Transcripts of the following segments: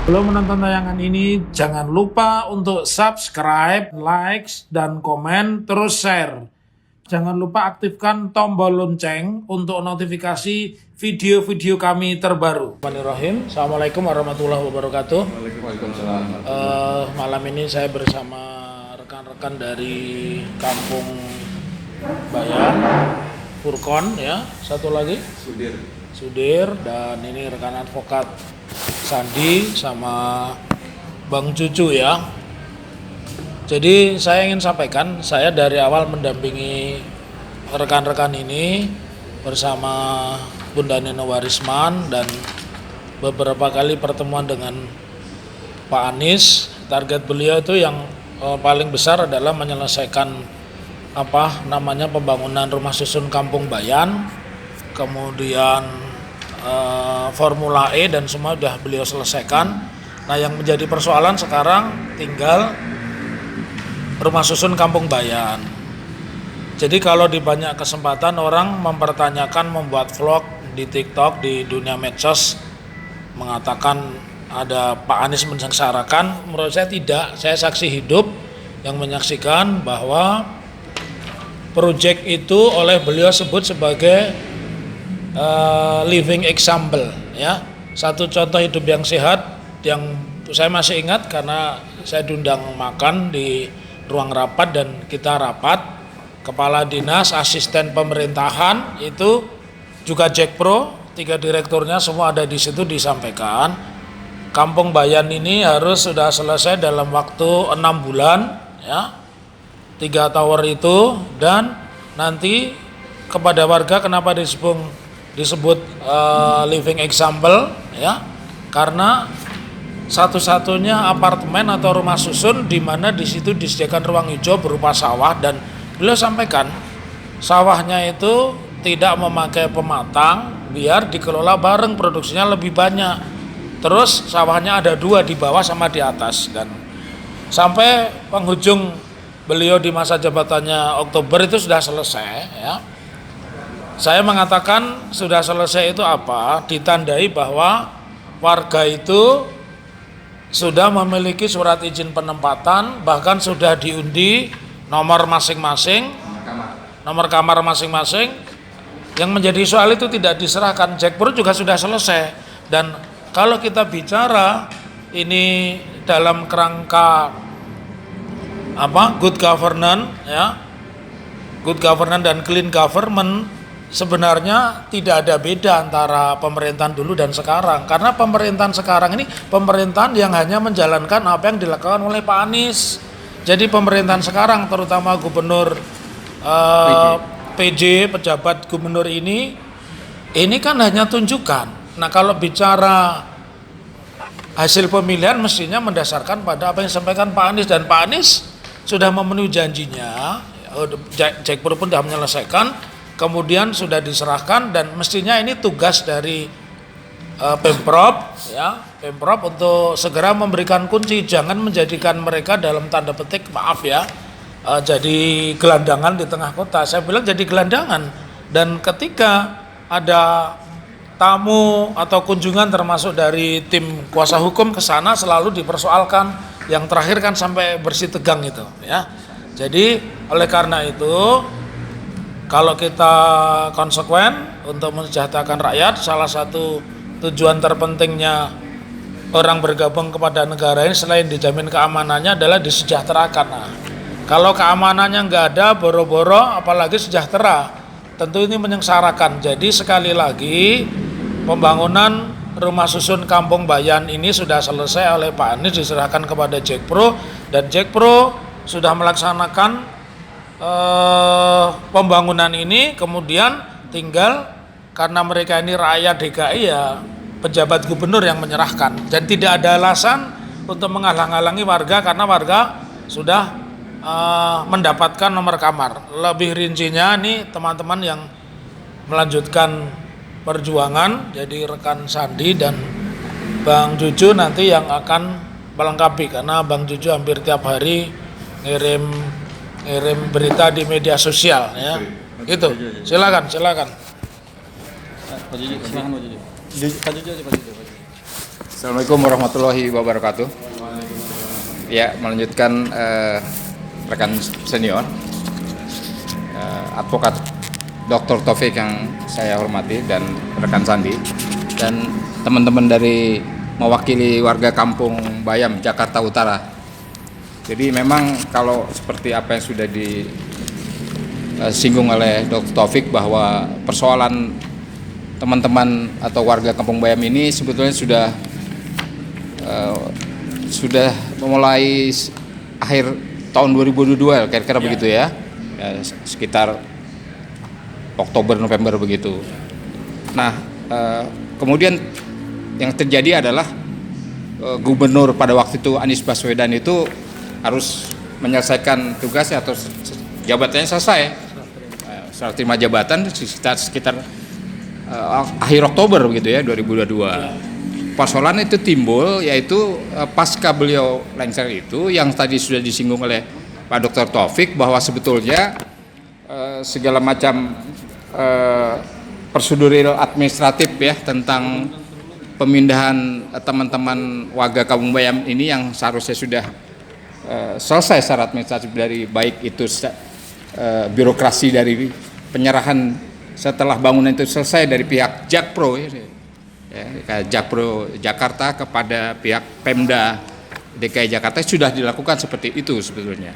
Belum menonton tayangan ini, jangan lupa untuk subscribe, likes, dan komen, terus share. Jangan lupa aktifkan tombol lonceng untuk notifikasi video-video kami terbaru. Bismillahirrahmanirrahim. Assalamualaikum warahmatullahi wabarakatuh. Waalaikumsalam. Malam ini saya bersama rekan-rekan dari Kampung Bayan, Furkon ya, satu lagi Sudir, dan ini rekan advokat Sandi sama Bang Cucu ya. Jadi saya ingin sampaikan, saya dari awal mendampingi rekan-rekan ini bersama Bunda Nino Warisman dan beberapa kali pertemuan dengan Pak Anies. Target beliau itu yang paling besar adalah menyelesaikan pembangunan rumah susun Kampung Bayan, kemudian Formula E dan semua sudah beliau selesaikan. Nah, yang menjadi persoalan sekarang tinggal rumah susun Kampung Bayan. Jadi kalau di banyak kesempatan orang mempertanyakan membuat vlog di TikTok, di dunia medsos, mengatakan ada Pak Anies mensengsarakan. Menurut saya tidak. Saya saksi hidup yang menyaksikan bahwa proyek itu oleh beliau sebut sebagai living example ya, satu contoh hidup yang sehat. Yang saya masih ingat karena saya diundang makan di ruang rapat dan kita rapat, kepala dinas, asisten pemerintahan itu juga Jakpro, 3 direkturnya semua ada di situ, disampaikan Kampung Bayan ini harus sudah selesai dalam waktu 6 bulan ya, 3 tower itu, dan nanti kepada warga kenapa disebut living example ya, karena satu-satunya apartemen atau rumah susun di mana di situ disediakan ruang hijau berupa sawah, dan beliau sampaikan sawahnya itu tidak memakai pematang biar dikelola bareng, produksinya lebih banyak. Terus sawahnya ada 2 di bawah sama di atas, dan sampai penghujung beliau di masa jabatannya Oktober itu sudah selesai ya. Saya mengatakan sudah selesai itu apa? Ditandai bahwa warga itu sudah memiliki surat izin penempatan, bahkan sudah diundi nomor masing-masing, nomor kamar masing-masing. Yang menjadi soal itu tidak diserahkan. Jakpro juga sudah selesai. Dan kalau kita bicara ini dalam kerangka good governance ya, good governance dan clean government, sebenarnya tidak ada beda antara pemerintahan dulu dan sekarang, karena pemerintahan sekarang ini pemerintahan yang hanya menjalankan apa yang dilakukan oleh Pak Anies. Jadi pemerintahan sekarang terutama gubernur PJ, pejabat gubernur ini kan hanya tunjukkan. Nah, kalau bicara hasil pemilihan mestinya mendasarkan pada apa yang disampaikan Pak Anies, dan Pak Anies sudah memenuhi janjinya. Jakpro pun sudah menyelesaikan, kemudian sudah diserahkan, dan mestinya ini tugas dari Pemprov ya, Pemprov untuk segera memberikan kunci, jangan menjadikan mereka dalam tanda petik maaf ya, jadi gelandangan di tengah kota. Saya bilang jadi gelandangan, dan ketika ada tamu atau kunjungan termasuk dari tim kuasa hukum ke sana selalu dipersoalkan. Yang terakhir kan sampai bersih tegang itu ya. Jadi oleh karena itu, kalau kita konsekuen untuk mensejahterakan rakyat, salah satu tujuan terpentingnya orang bergabung kepada negara ini selain dijamin keamanannya adalah disejahterakan. Nah, kalau keamanannya nggak ada, boro-boro apalagi sejahtera, tentu ini menyengsarakan. Jadi sekali lagi, pembangunan rumah susun Kampung Bayan ini sudah selesai oleh Pak Anies, diserahkan kepada Jakpro, dan Jakpro sudah melaksanakan pembangunan ini. Kemudian tinggal, karena mereka ini rakyat DKI ya, pejabat gubernur yang menyerahkan, dan tidak ada alasan untuk menghalang-halangi warga karena warga sudah mendapatkan nomor kamar. Lebih rincinya nih teman-teman yang melanjutkan perjuangan, jadi rekan Sandi dan Bang Juju nanti yang akan melengkapi, karena Bang Juju hampir tiap hari ngirim berita di media sosial ya. Gitu. Silakan. Pak Juju, silahkan Pak Juju. Pak Juju aja. Assalamualaikum warahmatullahi wabarakatuh. Ya, melanjutkan rekan senior, advokat Dr. Taufik yang saya hormati dan rekan Sandi dan teman-teman dari mewakili warga Kampung Bayam, Jakarta Utara. Jadi memang kalau seperti apa yang sudah disinggung oleh Dr. Taufik bahwa persoalan teman-teman atau warga Kampung Bayam ini sebetulnya sudah mulai akhir tahun 2022 kira-kira begitu ya, sekitar Oktober November begitu. Nah, kemudian yang terjadi adalah gubernur pada waktu itu Anies Baswedan itu harus menyelesaikan tugasnya atau jabatannya selesai, serah terima jabatan sekitar akhir Oktober begitu ya 2022. Persoalan itu timbul yaitu pasca beliau lengser itu yang tadi sudah disinggung oleh Pak Dr. Taufik bahwa sebetulnya segala macam prosedural administratif ya tentang pemindahan teman-teman warga Kampung Bayam ini yang seharusnya sudah selesai secara administratif dari baik itu birokrasi dari penyerahan setelah bangunan itu selesai dari pihak Jakpro Jakpro Jakarta kepada pihak Pemda DKI Jakarta sudah dilakukan seperti itu sebetulnya.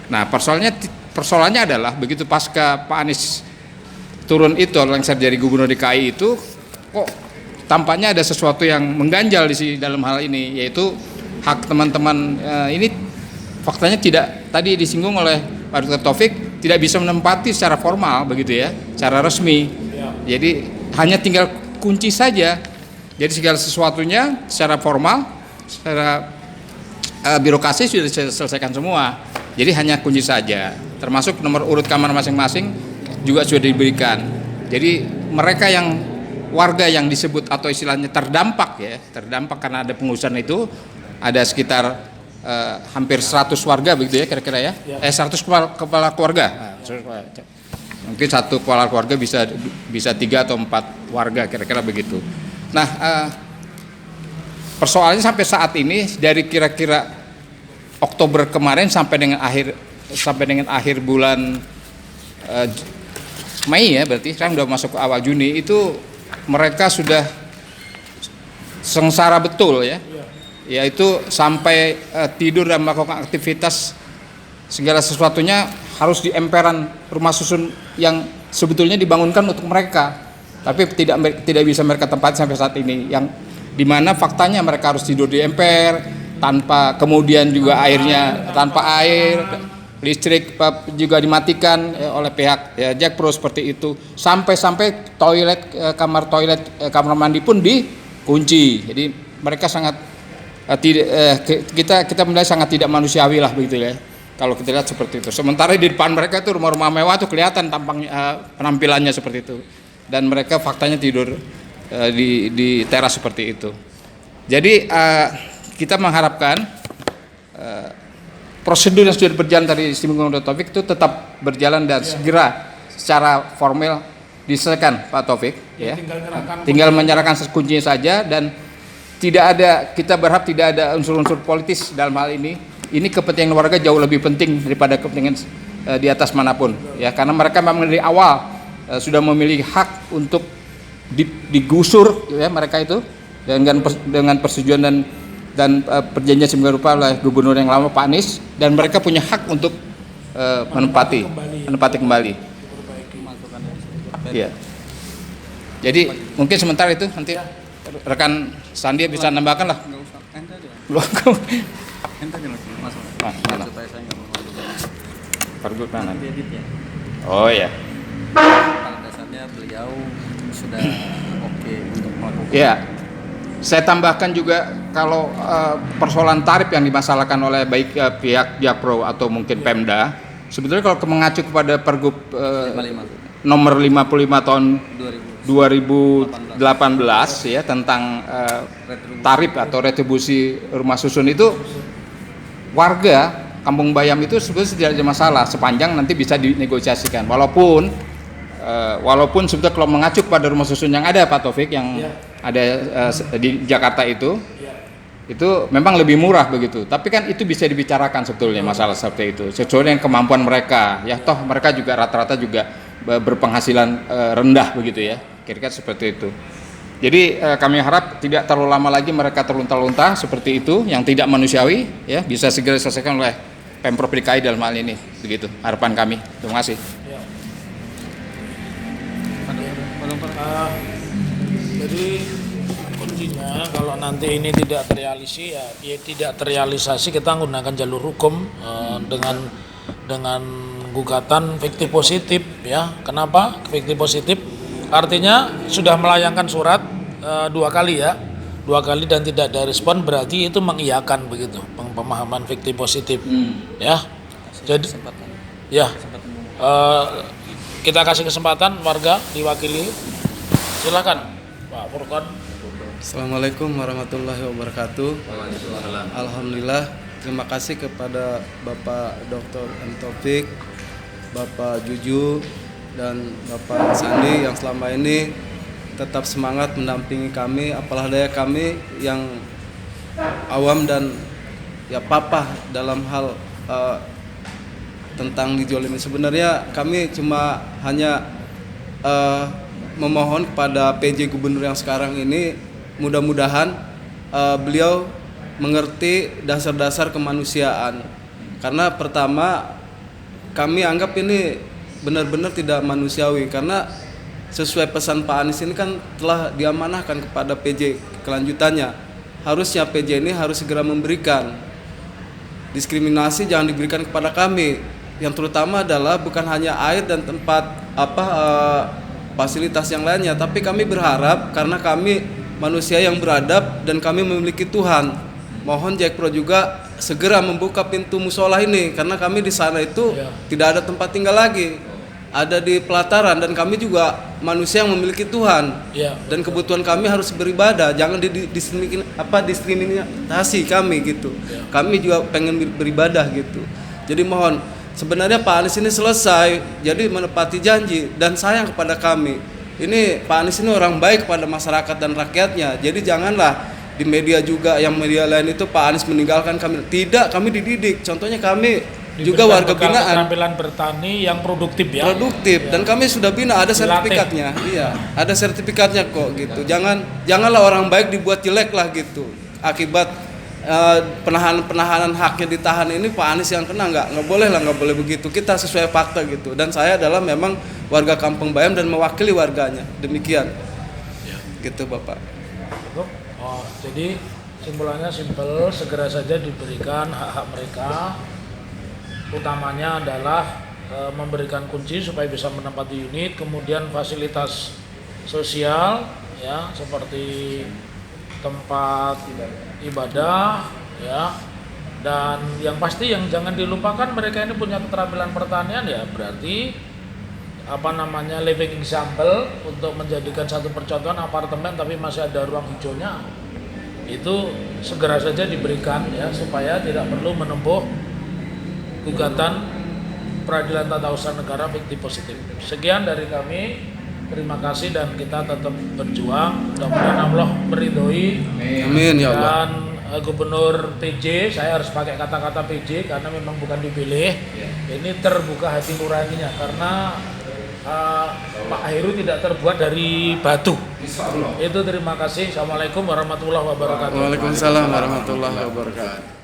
Nah, persoalannya adalah begitu pasca Pak Anies turun itu lengser dari gubernur DKI itu kok tampaknya ada sesuatu yang mengganjal di dalam hal ini, yaitu hak teman-teman ini faktanya tidak tadi disinggung oleh Pak Dr. Taufik tidak bisa menempati secara formal begitu ya, secara resmi. Jadi hanya tinggal kunci saja. Jadi segala sesuatunya secara formal, secara birokrasi sudah diselesaikan semua. Jadi hanya kunci saja. Termasuk nomor urut kamar masing-masing juga sudah diberikan. Jadi mereka yang warga yang disebut atau istilahnya terdampak karena ada pengurusan itu ada sekitar hampir 100 warga begitu ya kira-kira ya. 100 kepala keluarga. Mungkin satu kepala keluarga bisa 3 atau 4 warga kira-kira begitu. Nah, persoalannya sampai saat ini dari kira-kira Oktober kemarin sampai dengan akhir bulan Mei ya, berarti sekarang sudah masuk ke awal Juni itu mereka sudah sengsara betul ya. Yaitu sampai tidur dan melakukan aktivitas segala sesuatunya harus di emperan rumah susun yang sebetulnya dibangunkan untuk mereka, tapi tidak bisa mereka tempati sampai saat ini, yang dimana faktanya mereka harus tidur di emper tanpa, kemudian juga airnya tanpa air, listrik juga dimatikan oleh pihak Jakpro seperti itu, sampai toilet, kamar mandi pun dikunci. Jadi mereka sangat kita menilai sangat tidak manusiawi lah begitu ya kalau kita lihat seperti itu. Sementara di depan mereka itu rumah-rumah mewah tuh kelihatan penampilannya seperti itu, dan mereka faktanya tidur di teras seperti itu. Jadi kita mengharapkan prosedur yang sudah berjalan dari disinggung Dr. Taufik itu tetap berjalan dan segera secara formal diselesaikan Pak Taufik ya. Tinggal menyerahkan kuncinya saja, dan kita berharap tidak ada unsur-unsur politis dalam hal ini. Ini kepentingan warga jauh lebih penting daripada kepentingan di atas manapun ya, karena mereka memang dari awal sudah memiliki hak untuk digusur ya mereka itu dengan persetujuan dan perjanjian sedemikian rupa oleh gubernur yang lama Pak Anies, dan mereka punya hak untuk menempati kembali. Ya. Jadi mungkin sementara itu nanti rekan Sandi bisa nambahkan lah. Pergub mana? Oh ya. Pada dasarnya beliau sudah oke untuk melakukan. Ya. Saya tambahkan juga kalau persoalan tarif yang dimasalahkan oleh baik pihak Jakpro atau mungkin Pemda, sebetulnya kalau mengacu kepada Pergub nomor 55 tahun 2018 ya tentang tarif atau retribusi rumah susun itu, warga Kampung Bayam itu sebetulnya tidak ada masalah sepanjang nanti bisa dinegosiasikan, walaupun walaupun sebetulnya kalau mengacu pada rumah susun yang ada Pak Taufik yang ada di Jakarta itu memang lebih murah begitu. Tapi kan itu bisa dibicarakan sebetulnya masalah seperti itu sesuai dengan kemampuan mereka. Ya toh mereka juga rata-rata juga berpenghasilan rendah begitu ya. Kira-kira seperti itu. Jadi kami harap tidak terlalu lama lagi mereka terlunta-lunta seperti itu yang tidak manusiawi ya, bisa segera diselesaikan oleh Pemprov DKI dalam hal ini. Begitu harapan kami. Terima kasih. Jadi kuncinya kalau nanti ini tidak terrealisasi kita menggunakan jalur hukum dengan gugatan fiktif positif ya. Kenapa fiktif positif? Artinya sudah melayangkan surat 2 kali dan tidak ada respon, berarti itu mengiyakan begitu pemahaman fiktif positif ya. Jadi ya kita kasih kesempatan warga diwakili, silakan Pak Furqan. Assalamualaikum warahmatullahi wabarakatuh. Alhamdulillah, terima kasih kepada Bapak Dr. M. Taufik, Bapak Juju, dan Bapak Sandi yang selama ini tetap semangat mendampingi kami, apalah daya kami yang awam dan ya papa dalam hal tentang dijolimi. Sebenarnya kami cuma hanya memohon kepada PJ Gubernur yang sekarang ini, mudah-mudahan beliau mengerti dasar-dasar kemanusiaan. Karena pertama kami anggap ini benar-benar tidak manusiawi, karena sesuai pesan Pak Anies ini kan telah diamanahkan kepada PJ kelanjutannya. Harusnya PJ ini harus segera memberikan. Diskriminasi jangan diberikan kepada kami. Yang terutama adalah bukan hanya air dan tempat fasilitas yang lainnya, tapi kami berharap karena kami manusia yang beradab dan kami memiliki Tuhan. Mohon Jakpro juga segera membuka pintu musola ini, karena kami di sana itu tidak ada tempat tinggal lagi. Ada di pelataran dan kami juga manusia yang memiliki Tuhan. Dan kebutuhan kami harus beribadah, jangan diskriminasi kami gitu. Kami juga pengen beribadah gitu. Jadi mohon, sebenarnya Pak Anies ini selesai, jadi menepati janji dan sayang kepada kami. Ini Pak Anies ini orang baik kepada masyarakat dan rakyatnya. Jadi janganlah di media juga, yang media lain itu Pak Anies meninggalkan kami. Tidak, kami dididik. Contohnya kami juga warga binaan. Keterampilan bertani yang produktif ya. Produktif, dan kami sudah bina, ada sertifikatnya. Iya, ada sertifikatnya kok gitu. Janganlah orang baik dibuat jelek lah gitu. Akibat penahanan haknya ditahan ini Pak Anies yang kena, nggak boleh begitu. Kita sesuai fakta gitu. Dan saya adalah memang warga Kampung Bayam dan mewakili warganya. Demikian. Gitu Bapak. Jadi simpulannya simpel, segera saja diberikan hak-hak mereka. Utamanya adalah memberikan kunci supaya bisa menempati unit, kemudian fasilitas sosial ya seperti tempat ibadah ya, dan yang pasti yang jangan dilupakan mereka ini punya keterampilan pertanian ya, berarti living example untuk menjadikan satu percontohan apartemen tapi masih ada ruang hijaunya, itu segera saja diberikan ya supaya tidak perlu menempuh gugatan peradilan tata usaha negara fiktif positif. Sekian dari kami, terima kasih dan kita tetap berjuang. Mudah-mudahan Allah meridhoi. Amin ya Allah. Dan Gubernur PJ, saya harus pakai kata-kata PJ karena memang bukan dipilih. Ini terbuka hati nuraninya karena Pak Heru tidak terbuat dari batu. Itu terima kasih. Assalamualaikum warahmatullahi wabarakatuh. Waalaikumsalam warahmatullahi wabarakatuh.